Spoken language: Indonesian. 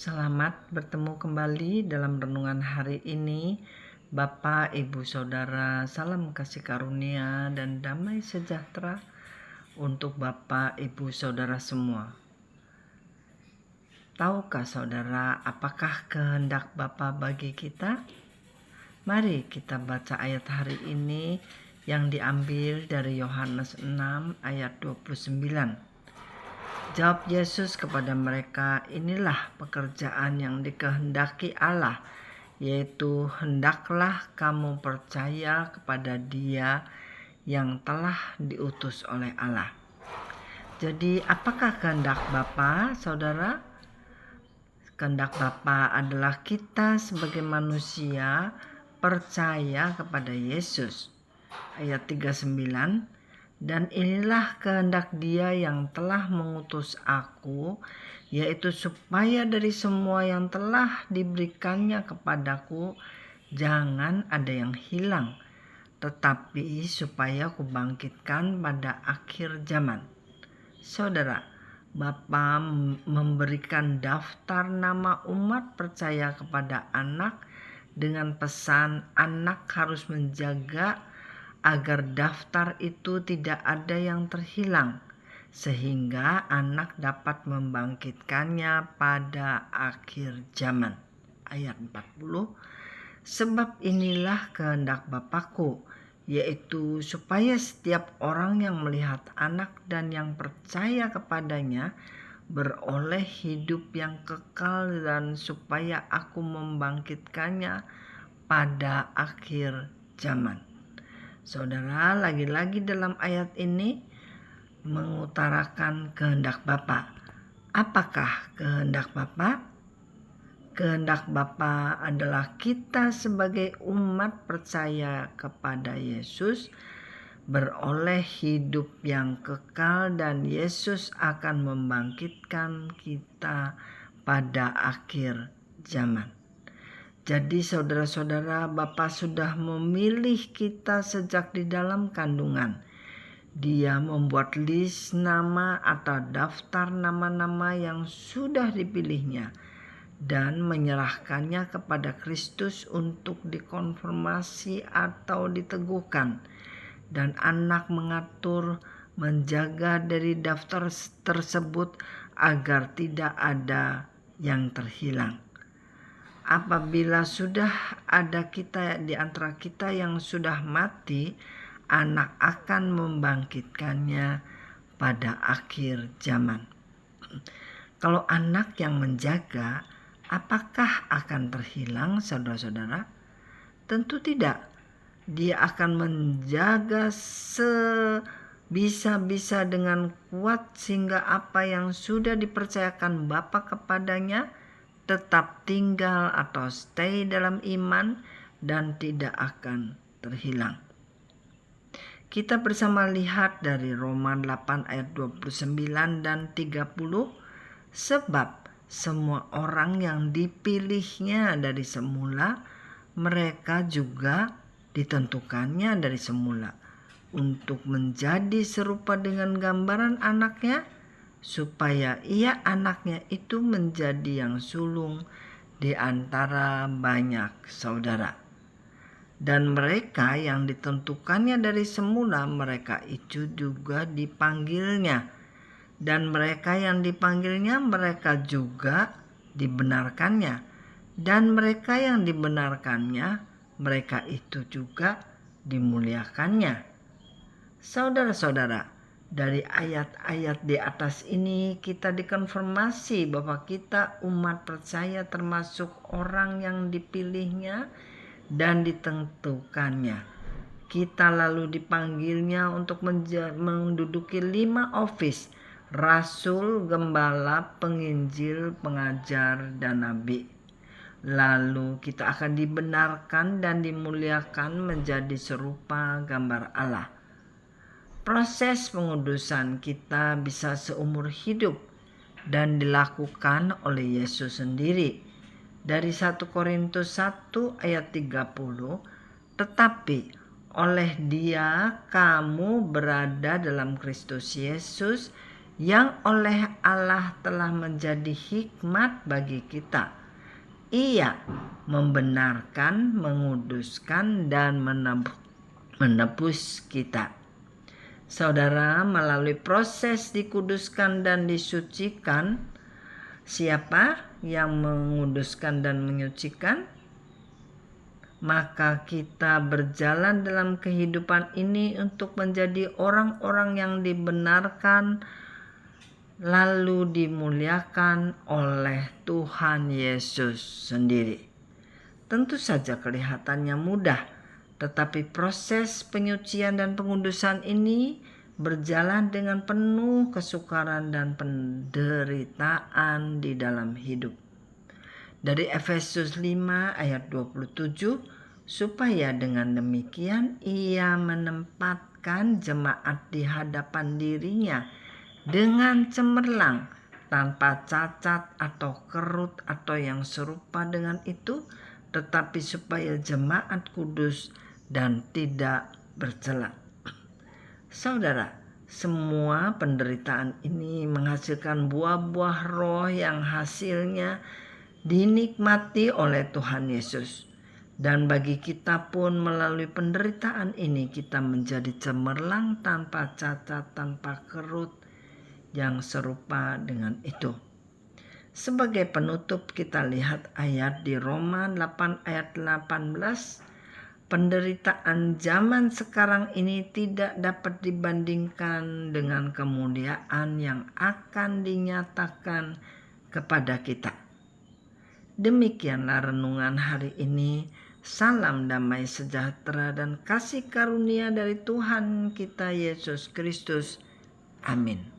Selamat bertemu kembali dalam renungan hari ini. Bapak, Ibu, Saudara, salam kasih karunia dan damai sejahtera untuk Bapak, Ibu, Saudara semua. Tahukah saudara apakah kehendak Bapa bagi kita? Mari kita baca ayat hari ini yang diambil dari Yohanes 6 ayat 29. Jawab Yesus kepada mereka, inilah pekerjaan yang dikehendaki Allah, yaitu hendaklah kamu percaya kepada Dia yang telah diutus oleh Allah. Jadi apakah kehendak Bapa, saudara? Kehendak Bapa adalah kita sebagai manusia percaya kepada Yesus. Ayat 39, dan inilah kehendak Dia yang telah mengutus aku, yaitu supaya dari semua yang telah diberikannya kepadaku, jangan ada yang hilang, tetapi supaya kubangkitkan pada akhir zaman. Saudara, Bapa memberikan daftar nama umat percaya kepada anak dengan pesan anak harus menjaga agar daftar itu tidak ada yang terhilang, sehingga anak dapat membangkitkannya pada akhir zaman. Ayat 40, sebab inilah kehendak Bapakku, yaitu supaya setiap orang yang melihat anak dan yang percaya kepadanya beroleh hidup yang kekal, dan supaya aku membangkitkannya pada akhir zaman. Saudara, lagi-lagi dalam ayat ini mengutarakan kehendak Bapa. Apakah kehendak Bapa? Kehendak Bapa adalah kita sebagai umat percaya kepada Yesus beroleh hidup yang kekal, dan Yesus akan membangkitkan kita pada akhir zaman. Jadi saudara-saudara, Bapa sudah memilih kita sejak di dalam kandungan. Dia membuat list nama atau daftar nama-nama yang sudah dipilihnya dan menyerahkannya kepada Kristus untuk dikonfirmasi atau diteguhkan. Dan anak mengatur, menjaga dari daftar tersebut agar tidak ada yang terhilang. Apabila sudah ada kita di antara kita yang sudah mati, anak akan membangkitkannya pada akhir zaman. Kalau anak yang menjaga, apakah akan terhilang, saudara-saudara? Tentu tidak. Dia akan menjaga sebisa-bisa dengan kuat sehingga apa yang sudah dipercayakan Bapa kepadanya tetap tinggal atau stay dalam iman dan tidak akan terhilang. Kita bersama lihat dari Roma 8 ayat 29 dan 30, sebab semua orang yang dipilihnya dari semula, mereka juga ditentukannya dari semula untuk menjadi serupa dengan gambaran anaknya, supaya ia anaknya itu menjadi yang sulung di antara banyak saudara. Dan mereka yang ditentukannya dari semula, mereka itu juga dipanggilnya. Dan mereka yang dipanggilnya, mereka juga dibenarkannya. Dan mereka yang dibenarkannya, mereka itu juga dimuliakannya. Saudara-saudara, dari ayat-ayat di atas ini kita dikonfirmasi bahwa kita umat percaya termasuk orang yang dipilihnya dan ditentukannya. Kita lalu dipanggilnya untuk menduduki 5 office: rasul, gembala, penginjil, pengajar, dan nabi. Lalu kita akan dibenarkan dan dimuliakan menjadi serupa gambar Allah. Proses pengudusan kita bisa seumur hidup dan dilakukan oleh Yesus sendiri. Dari 1 Korintus 1 ayat 30, tetapi oleh Dia kamu berada dalam Kristus Yesus, yang oleh Allah telah menjadi hikmat bagi kita. Ia membenarkan, menguduskan, dan menebus kita. Saudara, melalui proses dikuduskan dan disucikan, siapa yang menguduskan dan menyucikan? Maka kita berjalan dalam kehidupan ini untuk menjadi orang-orang yang dibenarkan lalu dimuliakan oleh Tuhan Yesus sendiri. Tentu saja kelihatannya mudah, tetapi proses penyucian dan pengudusan ini berjalan dengan penuh kesukaran dan penderitaan di dalam hidup. Dari Efesus 5 ayat 27, supaya dengan demikian ia menempatkan jemaat di hadapan dirinya dengan cemerlang, tanpa cacat atau kerut atau yang serupa dengan itu, tetapi supaya jemaat kudus dan tidak bercela. Saudara, semua penderitaan ini menghasilkan buah-buah roh yang hasilnya dinikmati oleh Tuhan Yesus. Dan bagi kita pun melalui penderitaan ini kita menjadi cemerlang, tanpa cacat, tanpa kerut, yang serupa dengan itu. Sebagai penutup kita lihat ayat di Roma 8 ayat 18. Penderitaan zaman sekarang ini tidak dapat dibandingkan dengan kemuliaan yang akan dinyatakan kepada kita. Demikianlah renungan hari ini. Salam damai sejahtera dan kasih karunia dari Tuhan kita Yesus Kristus. Amin.